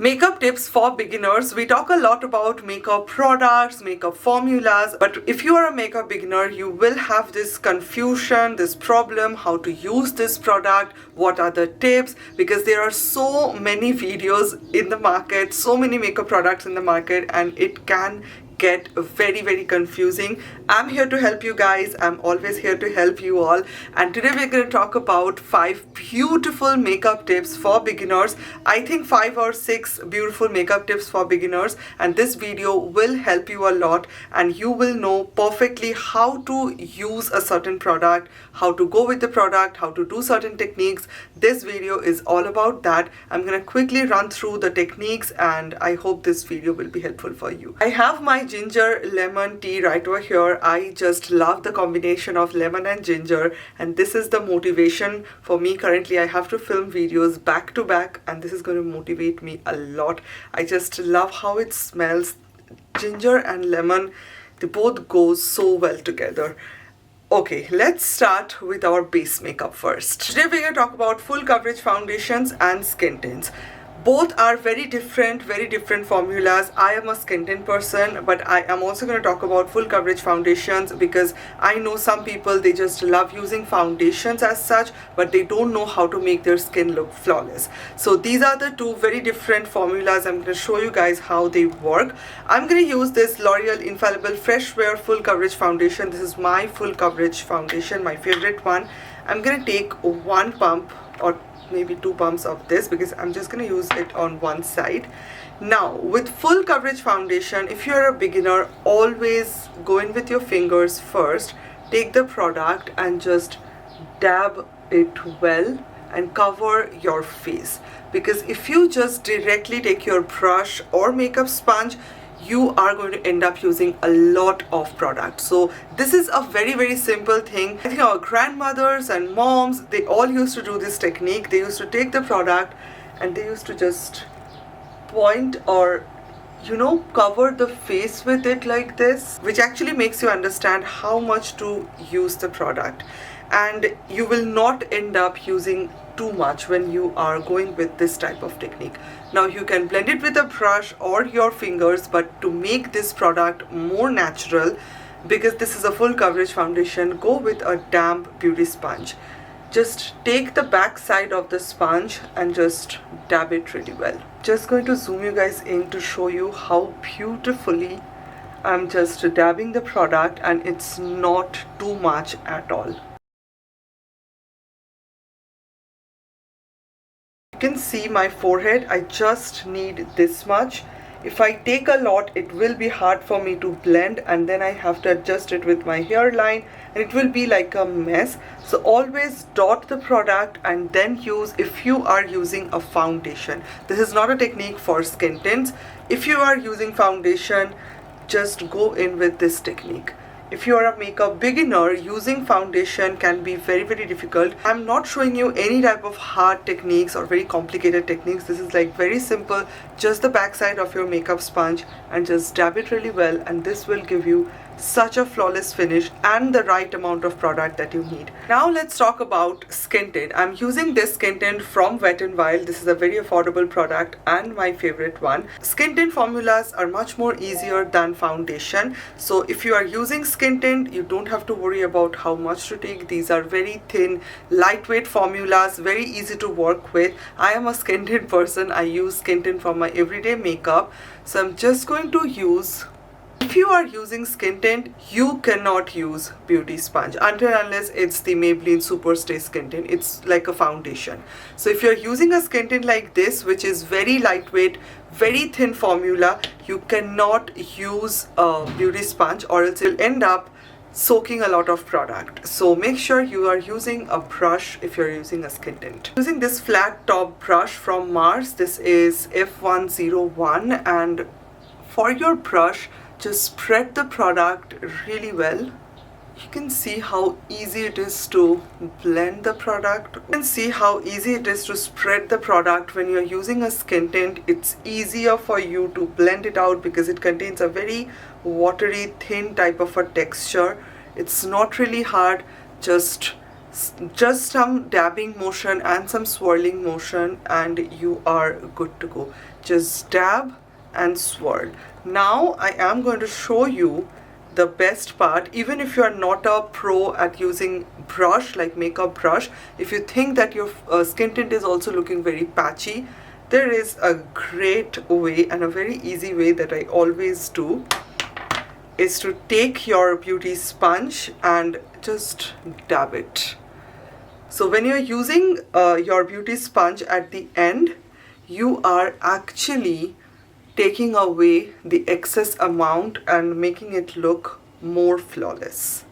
Makeup tips for beginners. We talk a lot about makeup products, makeup formulas, but if you are a makeup beginner, you will have this confusion, this problem, how to use this product, what are the tips, because there are so many videos in the market, so many makeup products in the market, and it can get very confusing. I'm here to help you guys. I'm always here to help you all, and today we're going to talk about 5 beautiful makeup tips for beginners. I think 5 or 6 beautiful makeup tips for beginners, and this video will help you a lot and you will know perfectly how to use a certain product, how to go with the product, how to do certain techniques. This video is all about that. I'm going to quickly run through the techniques and I hope this video will be helpful for you. I have my ginger lemon tea right over here. I just love the combination of lemon and ginger, and this is the motivation for me. Currently I have to film videos back to back and this is going to motivate me a lot. I just love how it smells. Ginger and lemon, they both go so well together. Okay, let's start with our base makeup first. Today we're going to talk about full coverage foundations and skin tints. Both are very different formulas. I am a skin tint person, but I am also going to talk about full coverage foundations because I know some people, they just love using foundations as such, but they don't know how to make their skin look flawless. So these are the two very different formulas. I'm going to show you guys how they work. I'm going to use this L'Oreal Infallible Fresh Wear Full Coverage Foundation. This is my full coverage foundation, my favorite one. I'm going to take 1 pump or maybe 2 pumps of this because I'm just going to use it on one side. Now with full coverage foundation, if you're a beginner, always go in with your fingers first, take the product and just dab it well and cover your face, because if you just directly take your brush or makeup sponge, you are going to end up using a lot of product. So this is a very simple thing. I think our grandmothers and moms, they all used to do this technique. They used to take the product and they used to just point or cover the face with it like this, which actually makes you understand how much to use the product, and you will not end up using too much when you are going with this type of technique. Now you can blend it with a brush or your fingers, but to make this product more natural, because this is a full coverage foundation, go with a damp beauty sponge. Just take the back side of the sponge and just dab it really well. Just going to zoom you guys in to show you how beautifully I'm just dabbing the product, and it's not too much at all. You can see my forehead. I just need this much. If I take a lot, it will be hard for me to blend, and then I have to adjust it with my hairline and it will be like a mess. So always dot the product and then use if you are using a foundation. This is not a technique for skin tints. If you are using foundation, just go in with this technique. If you are a makeup beginner, using foundation can be very difficult. I'm not showing you any type of hard techniques or very complicated techniques. This is like very simple, just the backside of your makeup sponge and just dab it really well, and this will give you such a flawless finish and the right amount of product that you need. Now let's talk about skin tint. I'm using this skin tint from Wet n Wild. This is a very affordable product and my favorite one. Skin tint formulas are much more easier than foundation. So if you are using skin tint, you don't have to worry about how much to take. These are very thin, lightweight formulas, very easy to work with. I am a skin tint person. I use skin tint for my everyday makeup. So I'm just going to use. If you are using skin tint, you cannot use beauty sponge until unless it's the Maybelline Superstay skin tint. It's like a foundation. So if you're using a skin tint like this, which is very lightweight, very thin formula, you cannot use a beauty sponge or else you'll end up soaking a lot of product. So make sure you are using a brush if you're using a skin tint. Using this flat top brush from Mars. This is F101, and for your brush, just spread the product really well. You can see how easy it is to blend the product. You can see how easy it is to spread the product when you're using a skin tint. It's easier for you to blend it out because it contains a very watery, thin type of a texture. It's not really hard. Just some dabbing motion and some swirling motion and you are good to go. just dab and swirl. Now I am going to show you the best part. Even if you are not a pro at using brush like makeup brush, if you think that your skin tint is also looking very patchy, there is a great way and a very easy way that I always do, is to take your beauty sponge and just dab it. So when you're using your beauty sponge at the end, you are actually taking away the excess amount and making it look more flawless.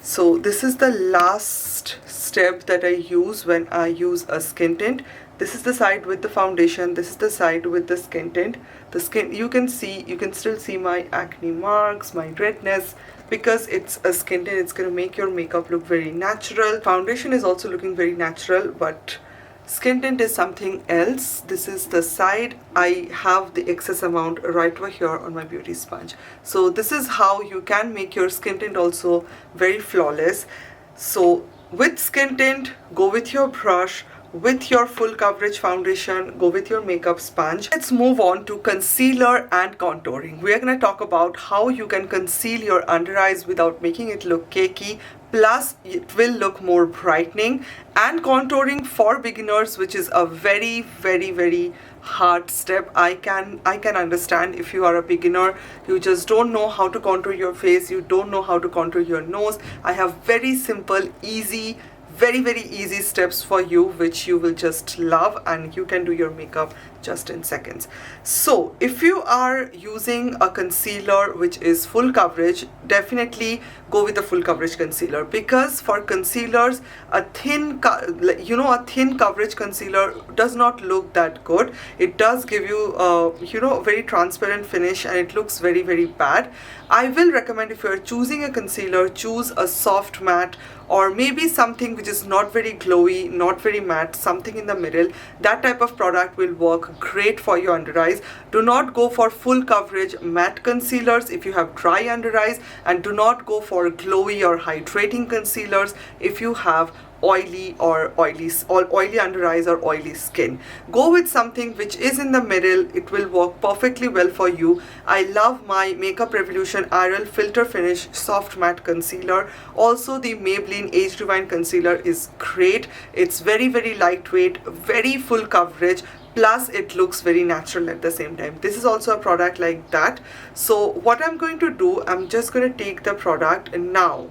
So this is the last step that I use when I use a skin tint. This is the side with the foundation, this is the side with the skin tint. The skin, you can still see my acne marks, my redness, because it's a skin tint. It's going to make your makeup look very natural. Foundation is also looking very natural, but skin tint is something else. This is the side. I have the excess amount right over here on my beauty sponge. So this is how you can make your skin tint also very flawless. So with skin tint, go with your brush. With your full coverage foundation, go with your makeup sponge. Let's move on to concealer and contouring. We are going to talk about how you can conceal your under eyes without making it look cakey. Plus, it will look more brightening. And contouring for beginners, which is a very, very, very hard step. I can understand if you are a beginner, you just don't know how to contour your face, you don't know how to contour your nose. I have very simple, easy, very, very easy steps for you, which you will just love, and you can do your makeup just in seconds. So if you are using a concealer which is full coverage, definitely go with the full coverage concealer, because for concealers, a thin coverage concealer does not look that good. It does give you a very transparent finish, and it looks very, very bad. I will recommend, if you are choosing a concealer, choose a soft matte, or maybe something which is not very glowy, not very matte, something in the middle. That type of product will work great for your under eyes. Do not go for full coverage matte concealers if you have dry under eyes, and do not go for glowy or hydrating concealers if you have oily under eyes or oily skin. Go with something which is in the middle. It will work perfectly well for you. I love my Makeup Revolution Aerial Filter Finish Soft Matte Concealer. Also, the Maybelline Age Divine Concealer is great. It's very, very lightweight, very full coverage, plus it looks very natural at the same time. This is also a product like that. So what I'm going to do, I'm just going to take the product, and now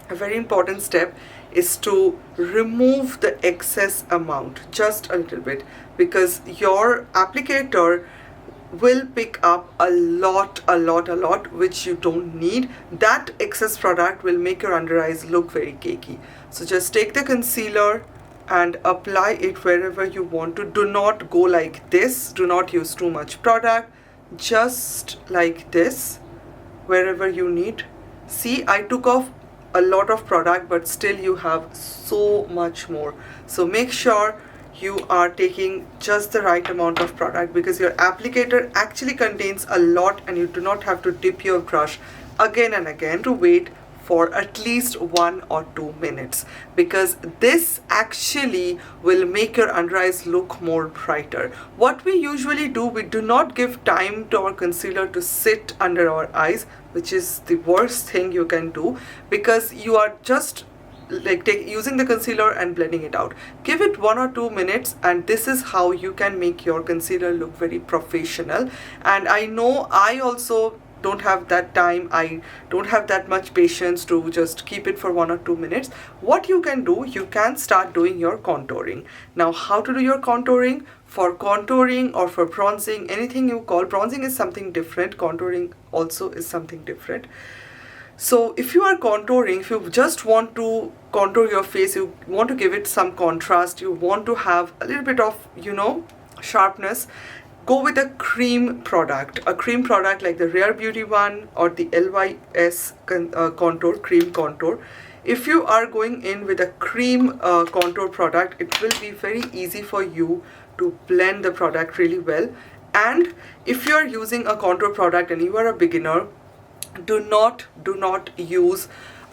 a very important step is to remove the excess amount just a little bit, because your applicator will pick up a lot which you don't need. That excess product will make your under eyes look very cakey. So just take the concealer and apply it wherever you want to. Do not go like this, do not use too much product, just like this wherever you need. See, I took off a lot of product, but still you have so much more. So make sure you are taking just the right amount of product, because your applicator actually contains a lot, and you do not have to dip your brush again and again to wait for at least 1 or 2 minutes, because this actually will make your under eyes look more brighter. What we usually do, we do not give time to our concealer to sit under our eyes, which is the worst thing you can do, because you are just like using the concealer and blending it out. Give it 1 or 2 minutes, and this is how you can make your concealer look very professional. And I know I also don't have that time, I don't have that much patience to just keep it for 1 or 2 minutes. What you can do, you can start doing your contouring. Now, how to do your contouring? For contouring or for bronzing, anything you call, bronzing is something different, contouring also is something different. So if you are contouring, if you just want to contour your face, you want to give it some contrast, you want to have a little bit of, sharpness, go with a cream product like the Rare Beauty one or the LYS contour, cream contour. If you are going in with a cream contour product, it will be very easy for you to blend the product really well. And if you are using a contour product and you are a beginner, do not use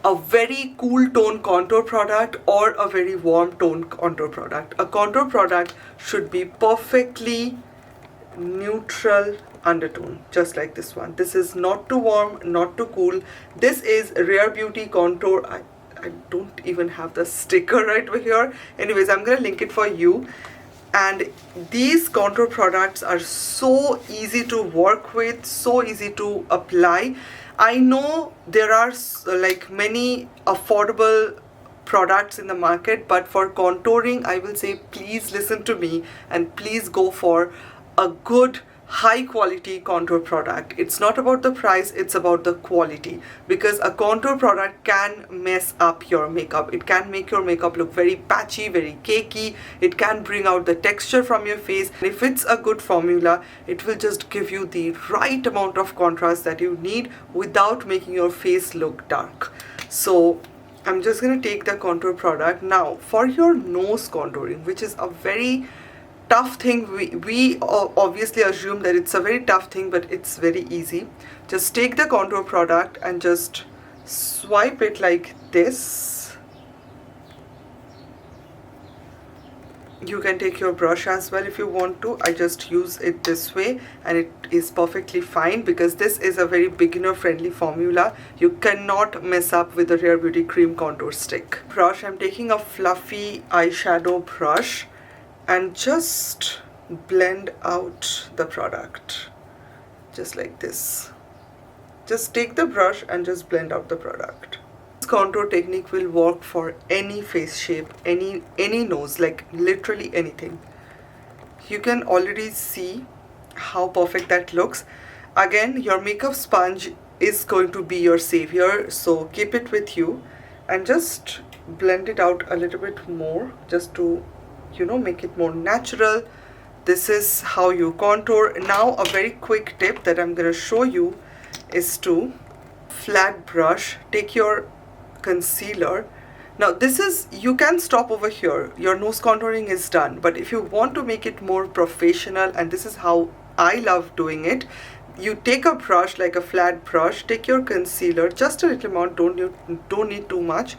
a very cool tone contour product or a very warm tone contour product. A contour product should be perfectly neutral undertone, just like this one. This is not too warm, not too cool. This is Rare Beauty Contour. I don't even have the sticker right over here. Anyways, I'm gonna link it for you. And these contour products are so easy to work with, so easy to apply. I know there are like many affordable products in the market, but for contouring I will say please listen to me and please go for a good high quality contour product. It's not about the price, it's about the quality, because a contour product can mess up your makeup. It can make your makeup look very patchy, very cakey. It can bring out the texture from your face. If it's a good formula, it will just give you the right amount of contrast that you need without making your face look dark. So I'm just going to take the contour product. Now for your nose contouring, which is a very tough thing, we obviously assume that it's a very tough thing, but it's very easy. Just take the contour product and just swipe it like this. You can take your brush as well if you want to. I just use it this way and it is perfectly fine, because this is a very beginner friendly formula. You cannot mess up with the Rare Beauty Cream Contour Stick. Brush, I'm taking a fluffy eyeshadow brush and just blend out the product just like this. Just take the brush and just blend out the product. This contour technique will work for any face shape, any nose, like literally anything. You can already see how perfect that looks. Again, your makeup sponge is going to be your savior, so keep it with you and just blend it out a little bit more, just to, you know, make it more natural. This is how you contour. Now a very quick tip that I'm going to show you is to flat brush, take your concealer. Now this is, you can stop over here, your nose contouring is done, but if you want to make it more professional, and this is how I love doing it, you take a brush, like a flat brush, take your concealer, just a little amount, don't need too much,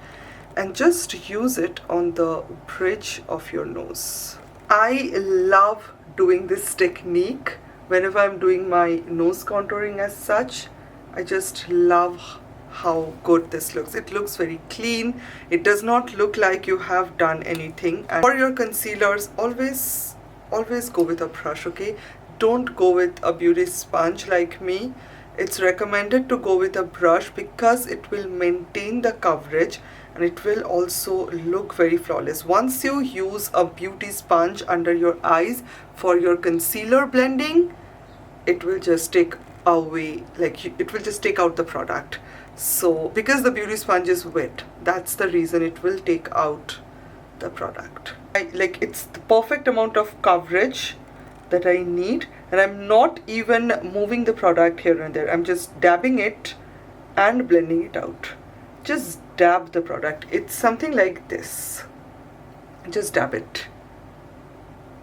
and just use it on the bridge of your nose. I love doing this technique whenever I'm doing my nose contouring as such. I just love how good this looks. It looks very clean. It does not look like you have done anything. And for your concealers, always go with a brush, okay? Don't go with a beauty sponge like me. It's recommended to go with a brush because it will maintain the coverage and it will also look very flawless. Once you use a beauty sponge under your eyes for your concealer blending, it will just take away, like it will just take out the product. So because the beauty sponge is wet, that's the reason it will take out the product. Like it's the perfect amount of coverage that I need, and I'm not even moving the product here and there. I'm just dabbing it and blending it out. Just dab the product. It's something like this. Just dab it.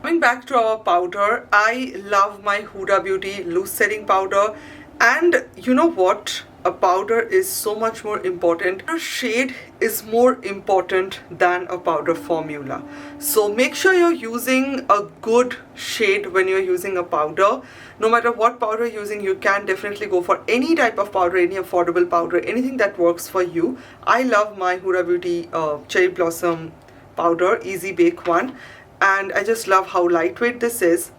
Coming back to our powder, I love my Huda Beauty loose setting powder, and you know what? A powder is so much more important. A shade is more important than a powder formula. So make sure you're using a good shade when you're using a powder. No matter what powder you're using, you can definitely go for any type of powder, any affordable powder, anything that works for you. I love my Huda Beauty Cherry Blossom powder, Easy Bake one, and I just love how lightweight this is.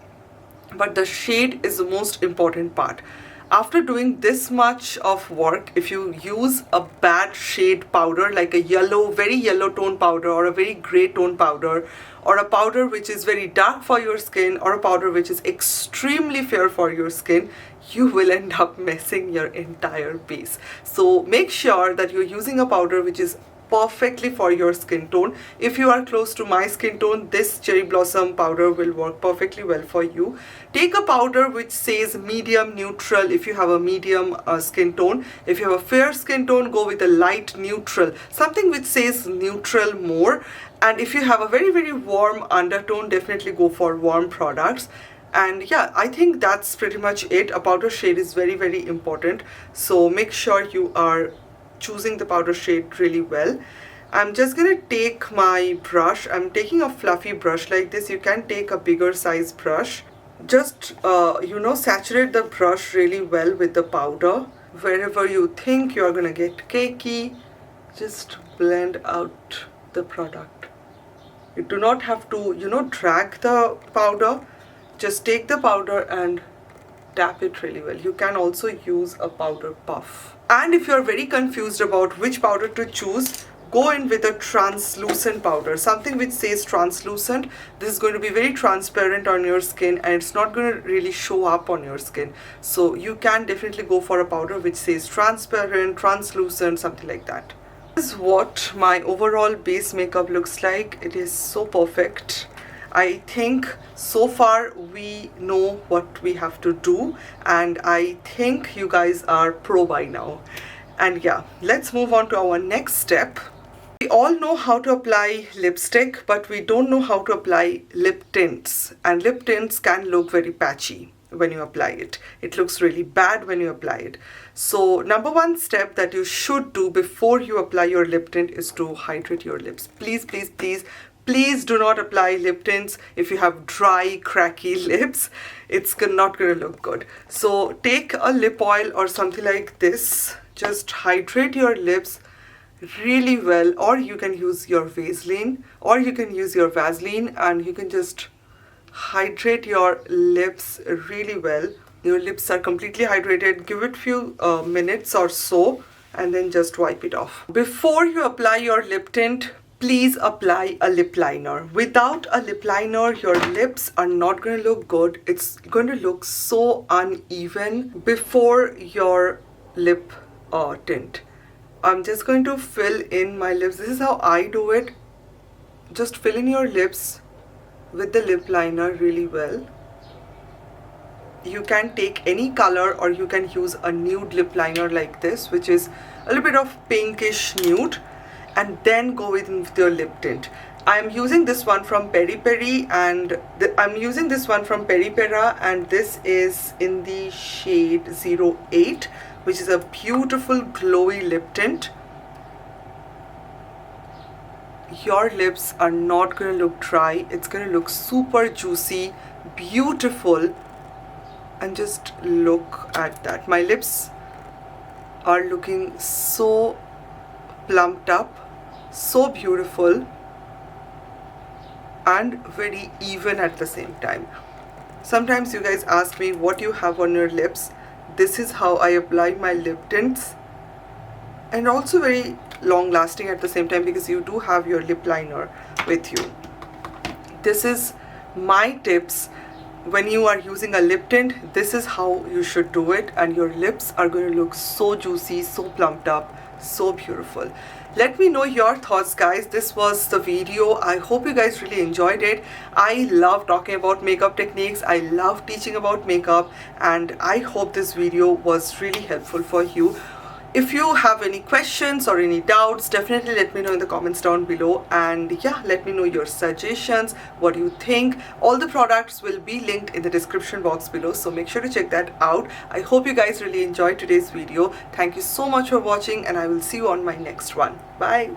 But the shade is the most important part. After doing this much of work, if you use a bad shade powder like a yellow, very yellow tone powder, or a very gray tone powder, or a powder which is very dark for your skin, or a powder which is extremely fair for your skin, you will end up messing your entire base. So make sure that you're using a powder which is perfectly for your skin tone. If you are close to my skin tone, this Cherry Blossom powder will work perfectly well for you. Take a powder which says medium neutral if you have a medium skin tone. If you have a fair skin tone, go with a light neutral, something which says neutral more. And if you have a very warm undertone, definitely go for warm products. And yeah, I think that's pretty much it. A powder shade is very important, so make sure you are choosing the powder shade really well. I'm just gonna take my brush. I'm taking a fluffy brush like this. You can take a bigger size brush. Just saturate the brush really well with the powder. Wherever you think you're gonna get cakey, just blend out the product. You do not have to drag the powder. Just take the powder and tap it really well. You can also use a powder puff. And if you're very confused about which powder to choose, go in with a translucent powder, something which says translucent. This is going to be very transparent on your skin and it's not going to really show up on your skin. So you can definitely go for a powder which says transparent, translucent, something like that. This is what my overall base makeup looks like. It is so perfect. I think so far we know what we have to do, and I think you guys are pro by now. And yeah, let's move on to our next step. We all know how to apply lipstick, but we don't know how to apply lip tints. And lip tints can look very patchy when you apply it. It looks really bad when you apply it. So number one step that you should do before you apply your lip tint is to hydrate your lips. Please, please, please, please do not apply lip tints if you have dry, cracky lips. It's not gonna look good. So take a lip oil or something like this. Just hydrate your lips really well, or you can use your Vaseline, and you can just hydrate your lips really well. Your lips are completely hydrated. Give it few minutes or so and then just wipe it off. Before you apply your lip tint, please apply a lip liner. Without a lip liner, your lips are not going to look good. It's going to look so uneven before your lip tint. I'm just going to fill in my lips. This is how I do it. Just fill in your lips with the lip liner really well. You can take any color or you can use a nude lip liner like this, which is a little bit of pinkish nude, and then go with your lip tint. I'm using this one from Peri Peri and I'm using this one from Peri Pera, and this is in the shade 08, which is a beautiful glowy lip tint. Your lips are not going to look dry. It's going to look super juicy, beautiful. And just look at that. My lips are looking so plumped up, so beautiful, and very even at the same time. Sometimes you guys ask me what you have on your lips. This is how I apply my lip tints, and also very long lasting at the same time because you do have your lip liner with you. This is my tips. When you are using a lip tint, this is how you should do it, and your lips are going to look so juicy, so plumped up, so beautiful. Let me know your thoughts, guys. This was the video. I hope you guys really enjoyed it. I love talking about makeup techniques. I love teaching about makeup, and I hope this video was really helpful for you. If you have any questions or any doubts, definitely let me know in the comments down below. And yeah, let me know your suggestions, what you think. All the products will be linked in the description box below, so make sure to check that out. I hope you guys really enjoyed today's video. Thank you so much for watching, and I will see you on my next one. Bye.